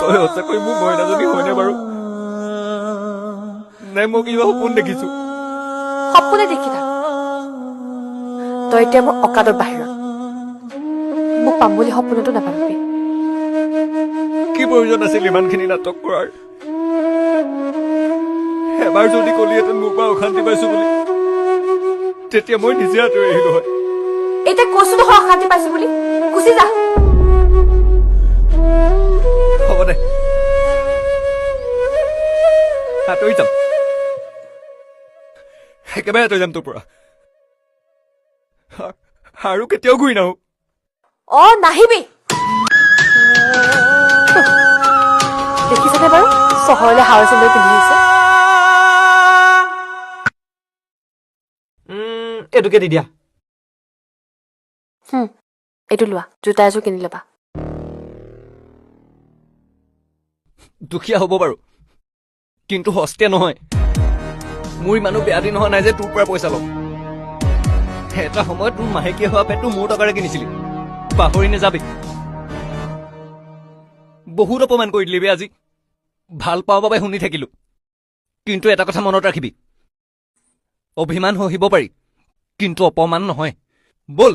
তই সঁচাকৈ মোৰ মইনাজনী হয়নে বাৰু? নে মই কিবা সপোন দেখিছো? সপোনে দেখি থাক। তই এতিয়া মোৰ অকাদৰ বাহিৰত। মোক পাম বুলি সপোনতো নাপাবি। কি প্ৰয়োজন আছিল ইমানখিনি নাটক কৰাৰ? এবাৰ যদি কলিহেঁতেন মোৰ পৰা অশান্তি পাইছো বুলি, তেতিয়া মই নিজে আঁতৰি আহিলো হয়। এতিয়া কৈছো নহয় অশান্তি পাইছো বুলি, গুচি যা। হ'ব দে, আঁতৰি যাম, একেবাৰে আঁতৰি যাম তোৰ পৰা, আৰু কেতিয়াও ঘূৰি নাহো। নাহিবি। দেখিছেনে বাৰু চহৰলৈ হাৱাৰ চেণ্ডেল পিন্ধি আহিছে? এইটোকে দি দিয়া। এইটো লোৱা, জোতা এযোৰ কিনি ল'বা। দুখীয়া হ'ব বাৰু, কিন্তু সস্তীয়া নহয়। মোৰ ইমানো বেয়া দিন হোৱা নাই যে তোৰ পৰা পইচা ল'ম। এটা সময়ত তোৰ মাহেকীয়া হোৱা পেটটো মোৰ টকাৰে কিনিছিলি, পাহৰি নাযাবি। বহুত অপমান কৰি দিলি বে আজি। ভাল পাওঁ বাবে শুনি থাকিলো, কিন্তু এটা কথা মনত ৰাখিবি, অভিমান সহিব পাৰি, কিন্তু অপমান নহয়। ব'ল।